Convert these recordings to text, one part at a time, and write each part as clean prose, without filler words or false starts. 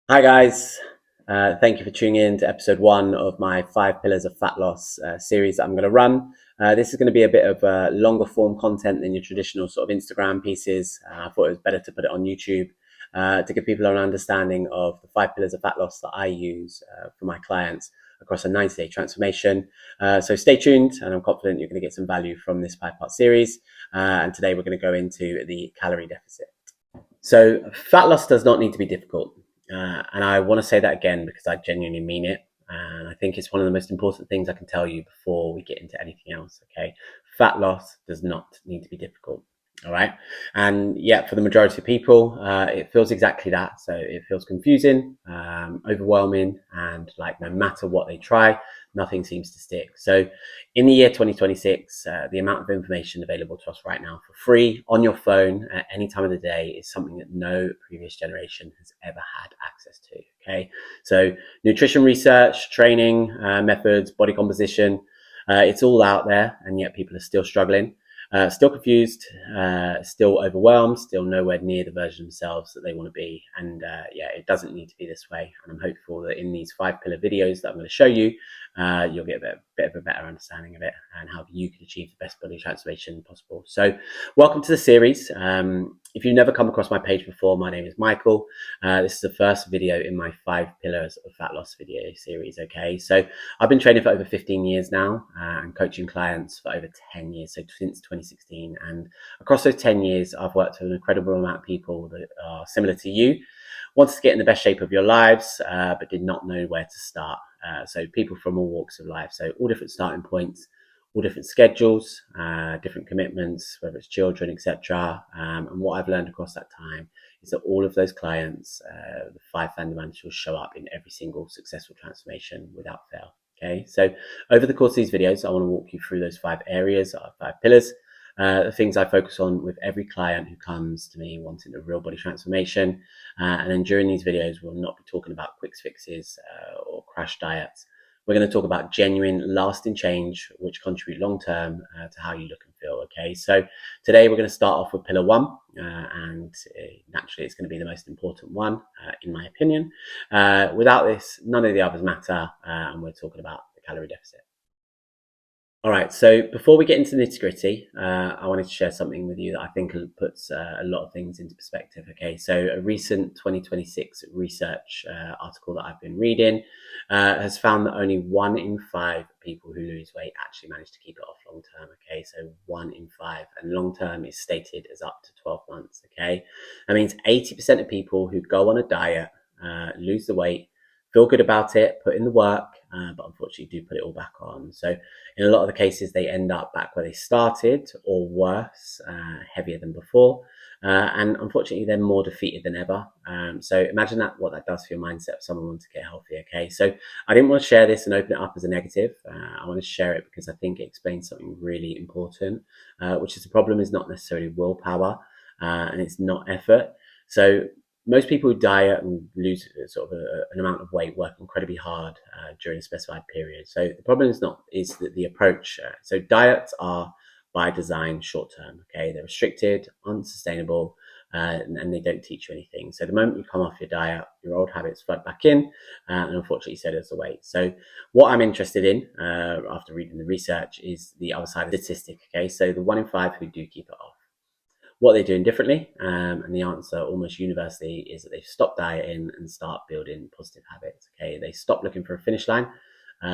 Hi guys, thank you for tuning in to episode 1 of my 5 pillars of fat loss series that I'm going to run. This is going to be a bit of longer form content than your traditional sort of Instagram pieces. I thought it was better to put it on YouTube to give people an understanding of the 5 pillars of fat loss that I use for my clients across a 90-day transformation. So stay tuned, and I'm confident you're going to get some value from this 5-part series. And today we're going to go into the calorie deficit. So fat loss does not need to be difficult. And I want to say that again because I genuinely mean it. And I think it's one of the most important things I can tell you before we get into anything else. Okay. Fat loss does not need to be difficult. All right. And yeah, for the majority of people, it feels exactly that. So it feels confusing, overwhelming, and like no matter what they try, nothing seems to stick. So in the year 2026, the amount of information available to us right now for free on your phone at any time of the day is something that no previous generation has ever had access to. Okay. So nutrition research, training, methods, body composition, it's all out there, and yet people are still struggling. Still confused, still overwhelmed, still nowhere near the version of themselves that they want to be. And yeah, it doesn't need to be this way. And I'm hopeful that in these 5-pillar videos that I'm going to show you, you'll get a bit of a better understanding of it and how you can achieve the best body transformation possible. So welcome to the series. If you've never come across my page before, my name is Michael. This is the first video in my 5 pillars of fat loss video series. Okay, so I've been training for over 15 years now and coaching clients for over 10 years, so since 2016. And across those 10 years, I've worked with an incredible amount of people that are similar to you, wanted to get in the best shape of your lives, but did not know where to start. So people from all walks of life, so all different starting points, all different schedules, different commitments, whether it's children, etc. And what I've learned across that time is that all of those clients, the 5 fundamentals show up in every single successful transformation without fail. Okay, so over the course of these videos, I want to walk you through those 5 areas, 5 pillars, the things I focus on with every client who comes to me wanting a real body transformation. And then during these videos, we'll not be talking about quick fixes or crash diets. We're going to talk about genuine, lasting change, which contribute long term to how you look and feel. Okay, so today we're going to start off with pillar 1, and naturally, it's going to be the most important one, in my opinion. Without this, none of the others matter, and we're talking about the calorie deficit. All right, so before we get into the nitty-gritty, I wanted to share something with you that I think puts a lot of things into perspective. Okay, so a recent 2026 research article that I've been reading has found that only 1 in 5 people who lose weight actually manage to keep it off long term. Okay, so 1 in 5, and long term is stated as up to 12 months. Okay, that means 80% of people who go on a diet lose the weight, feel good about it, put in the work, but unfortunately do put it all back on. So in a lot of the cases, they end up back where they started or worse, heavier than before. And unfortunately, they're more defeated than ever. So imagine what that does for your mindset if someone wants to get healthy. Okay, so I didn't want to share this and open it up as a negative. I want to share it because I think it explains something really important, which is the problem is not necessarily willpower, and it's not effort. So most people who diet and lose sort of an amount of weight work incredibly hard during a specified period. So the problem is that the approach. So diets are by design short term. Okay, they're restricted, unsustainable, and they don't teach you anything. So the moment you come off your diet, your old habits flood back in, and unfortunately, so does the weight. So what I'm interested in after reading the research is the other side of the statistic. Okay, so the 1 in 5 who do keep it off, what they're doing differently, and the answer almost universally is that they've stopped dieting and start building positive habits. Okay, they stop looking for a finish line,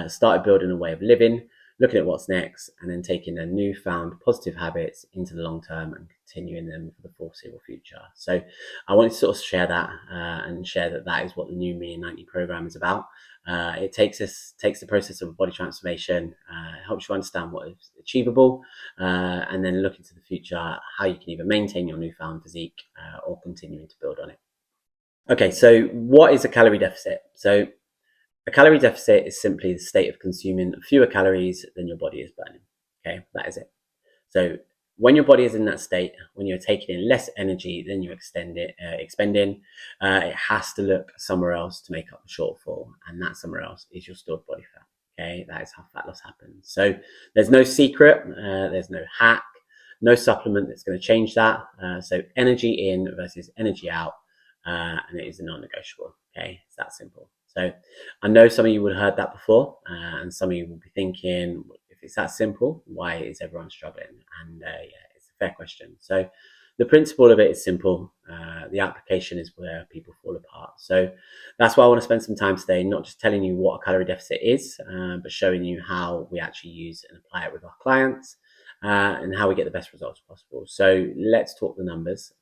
started building a way of living, looking at what's next, and then taking their newfound positive habits into the long term and continuing them for the foreseeable future. So I wanted to sort of share that and share that is what the new NEWMEIN90 program is about. It takes the process of body transformation, helps you understand what is achievable, and then look into the future how you can either maintain your newfound physique or continuing to build on it. Okay, so what is a calorie deficit? So a calorie deficit is simply the state of consuming fewer calories than your body is burning. Okay, that is it. So when your body is in that state, when you're taking in less energy than you're expending, it has to look somewhere else to make up the shortfall, and that somewhere else is your stored body fat. Okay, that is how fat loss happens. So there's no secret, there's no hack, no supplement that's going to change that. So energy in versus energy out and it is a non-negotiable. Okay, it's that simple. So I know some of you would have heard that before, and some of you will be thinking, if it's that simple, why is everyone struggling? And yeah, it's a fair question. So the principle of it is simple. The application is where people fall apart. So that's why I want to spend some time today, not just telling you what a calorie deficit is, but showing you how we actually use and apply it with our clients, and how we get the best results possible. So let's talk the numbers,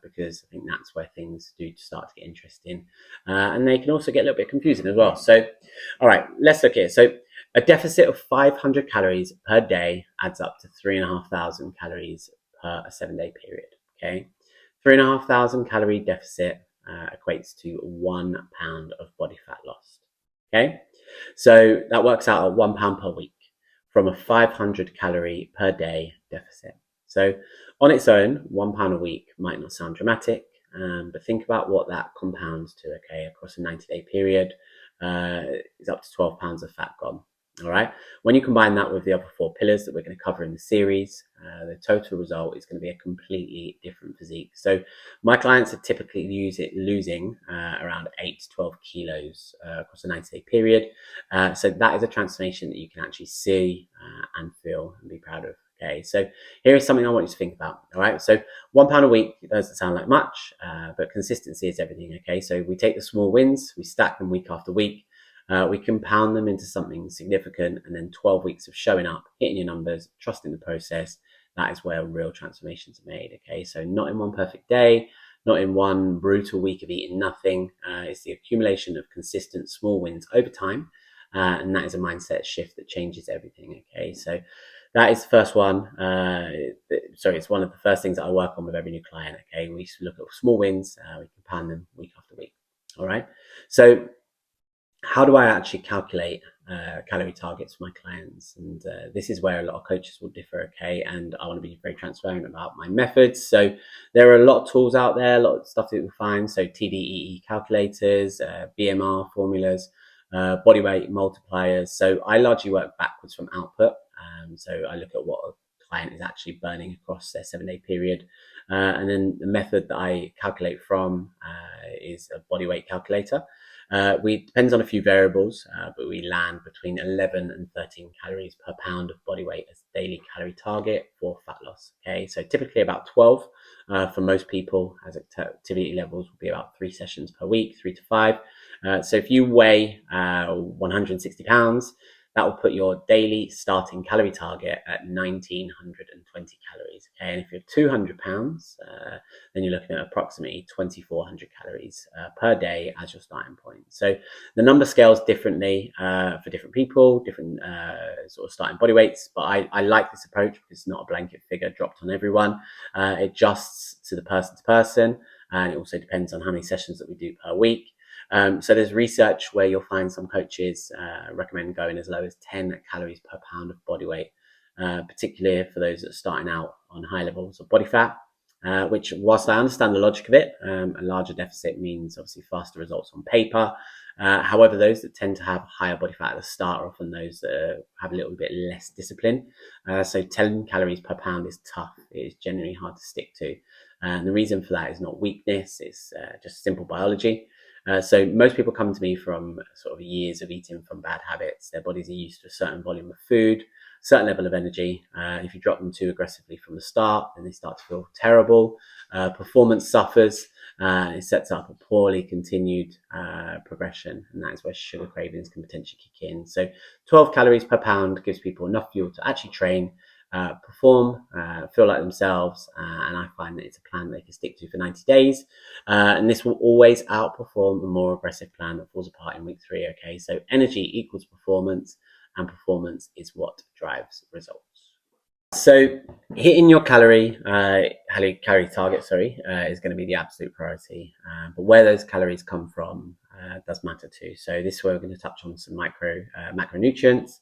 because I think that's where things do start to get interesting, and they can also get a little bit confusing as well. So, all right, let's look here. So a deficit of 500 calories per day adds up to 3,500 calories per a 7-day period. Okay, 3,500 calorie deficit equates to 1 pound of body fat lost. Okay, so that works out at 1 pound per week from a 500 calorie per day deficit. So on its own, 1 pound a week might not sound dramatic, but think about what that compounds to. Okay, across a 90-day period, is up to 12 pounds of fat gone. All right. When you combine that with the other 4 pillars that we're going to cover in the series, the total result is going to be a completely different physique. So my clients are typically losing around 8 to 12 kilos across a 90-day period. So that is a transformation that you can actually see and feel and be proud of. Okay, so here is something I want you to think about. All right, so 1 pound a week doesn't sound like much, but consistency is everything. Okay, so we take the small wins, we stack them week after week. We compound them into something significant, and then 12 weeks of showing up, hitting your numbers, trusting the process. That is where real transformations are made. Okay, so not in one perfect day, not in one brutal week of eating nothing. It's the accumulation of consistent small wins over time, and that is a mindset shift that changes everything. Okay, so that is the first one. It's one of the first things that I work on with every new client. Okay, we look at small wins, we compound them week after week. All right, so how do I actually calculate calorie targets for my clients? And this is where a lot of coaches will differ, okay? And I want to be very transparent about my methods. So there are a lot of tools out there, a lot of stuff that you'll find. So TDEE calculators, BMR formulas, body weight multipliers. So I largely work backwards from output. So I look at what a client is actually burning across their 7-day period. And then the method that I calculate from is a body weight calculator. We depends on a few variables, but we land between 11 and 13 calories per pound of body weight as daily calorie target for fat loss. Okay, so typically about 12 for most people, as activity levels will be about 3 sessions per week, 3 to 5. So if you weigh 160 pounds, that will put your daily starting calorie target at 1,920 calories. Okay, and if you're 200 pounds, then you're looking at approximately 2,400 calories per day as your starting point. So the number scales differently for different people, different sort of starting body weights. But I like this approach because it's not a blanket figure dropped on everyone. It adjusts to the person, and it also depends on how many sessions that we do per week. So there's research where you'll find some coaches recommend going as low as 10 calories per pound of body weight, particularly for those that are starting out on high levels of body fat, which, whilst I understand the logic of it, a larger deficit means obviously faster results on paper. However, those that tend to have higher body fat at the start are often those that have a little bit less discipline. So 10 calories per pound is tough. It is generally hard to stick to. And the reason for that is not weakness, it's just simple biology. So most people come to me from sort of years of eating from bad habits. Their bodies are used to a certain volume of food, certain level of energy. If you drop them too aggressively from the start, then they start to feel terrible. Performance suffers. It sets up a poorly continued progression, and that is where sugar cravings can potentially kick in. So 12 calories per pound gives people enough fuel to actually train, perform, feel like themselves, and I find that it's a plan they can stick to for 90 days, and this will always outperform a more aggressive plan that falls apart in week 3. Okay, so energy equals performance, and performance is what drives results. So hitting your calorie target, is going to be the absolute priority. But where those calories come from does matter too. So this is where we're going to touch on some macronutrients.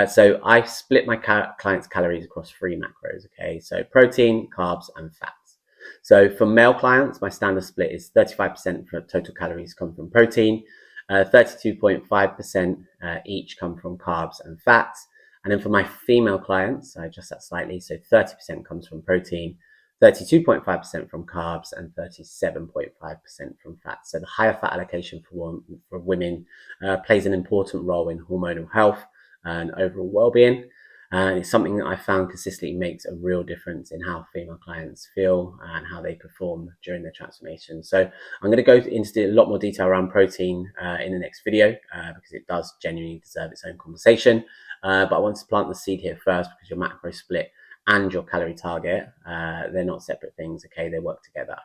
So I split my clients' calories across 3 macros. Okay, so protein, carbs, and fats. So for male clients, my standard split is 35% for total calories come from protein, 32.5% each come from carbs and fats. And then for my female clients, I adjust that slightly. So 30% comes from protein, 32.5% from carbs, and 37.5% from fat. So the higher fat allocation for women plays an important role in hormonal health and overall well-being. And it's something that I found consistently makes a real difference in how female clients feel and how they perform during their transformation. So I'm going to go into a lot more detail around protein in the next video because it does genuinely deserve its own conversation. But I want to plant the seed here first because your macro split and your calorie target, they're not separate things, okay? They work together.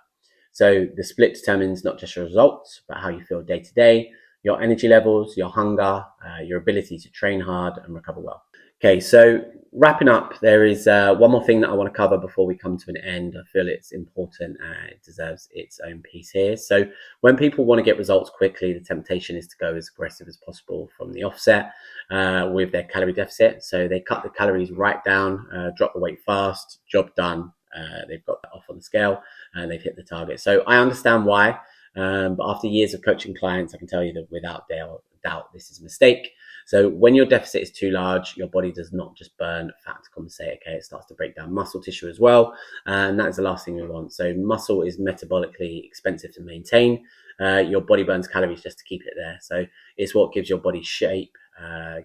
So the split determines not just your results, but how you feel day to day, your energy levels, your hunger, your ability to train hard and recover well. Okay, so wrapping up, there is one more thing that I want to cover before we come to an end. I feel it's important and it deserves its own piece here. So when people want to get results quickly, the temptation is to go as aggressive as possible from the offset with their calorie deficit. So they cut the calories right down, drop the weight fast, job done. They've got that off on the scale and they've hit the target. So I understand why, but after years of coaching clients, I can tell you that without doubt, this is a mistake. So when your deficit is too large, your body does not just burn fat to compensate, okay? It starts to break down muscle tissue as well, and that is the last thing we want. So muscle is metabolically expensive to maintain. Your body burns calories just to keep it there. So it's what gives your body shape,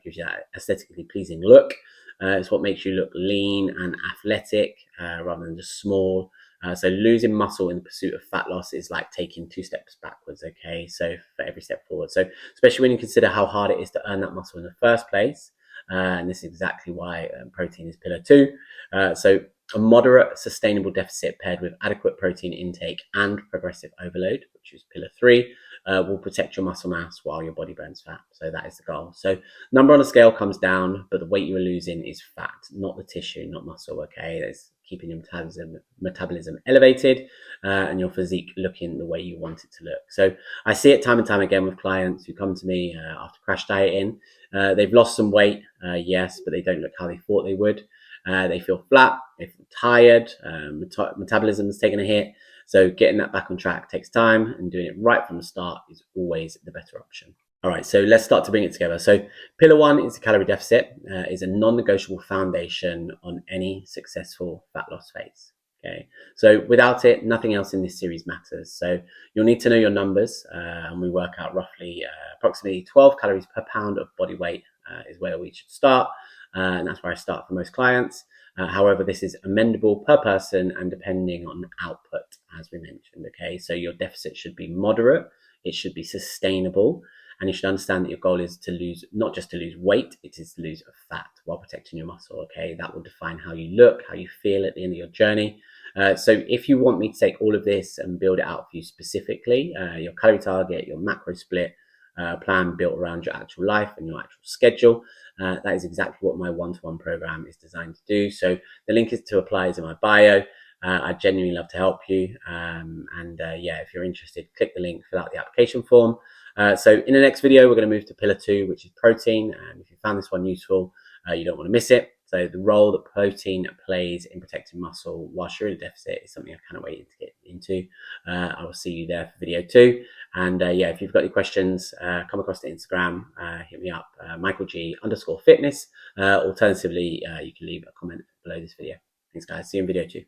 gives you that aesthetically pleasing look. It's what makes you look lean and athletic rather than just small. So losing muscle in the pursuit of fat loss is like taking 2 steps backwards, okay? So for every step forward. So especially when you consider how hard it is to earn that muscle in the first place. And this is exactly why protein is pillar 2. So a moderate sustainable deficit paired with adequate protein intake and progressive overload, which is pillar 3, will protect your muscle mass while your body burns fat. So that is the goal. So number on the scale comes down, but the weight you are losing is fat, not the tissue, not muscle, okay? That's keeping your metabolism elevated and your physique looking the way you want it to look. So I see it time and time again with clients who come to me after crash dieting. They've lost some weight, yes, but they don't look how they thought they would. They feel flat, they feel tired, metabolism has taken a hit. So getting that back on track takes time, and doing it right from the start is always the better option. All right, so let's start to bring it together. So pillar 1 is the calorie deficit, is a non-negotiable foundation on any successful fat loss phase. Okay, so without it, nothing else in this series matters. So you'll need to know your numbers, and we work out roughly approximately 12 calories per pound of body weight is where we should start, and that's where I start for most clients. However, this is amendable per person and depending on output, as we mentioned. Okay, so your deficit should be moderate, it should be sustainable, and you should understand that your goal is to lose, not just to lose weight, it is to lose fat while protecting your muscle. Okay, that will define how you look, how you feel at the end of your journey. So if you want me to take all of this and build it out for you specifically, your calorie target, your macro split, plan built around your actual life and your actual schedule, that is exactly what my one-to-one program is designed to do. So the link is to apply is in my bio. I genuinely love to help you. Yeah, if you're interested, click the link, fill out the application form. So in the next video, we're going to move to pillar 2, which is protein. And if you found this one useful, you don't want to miss it. So the role that protein plays in protecting muscle whilst you're in a deficit is something I kind of wait to get into. I will see you there for video 2. And yeah, if you've got any questions, come across to Instagram, hit me up, MichaelG_fitness. Alternatively, you can leave a comment below this video. Thanks guys, see you in video 2.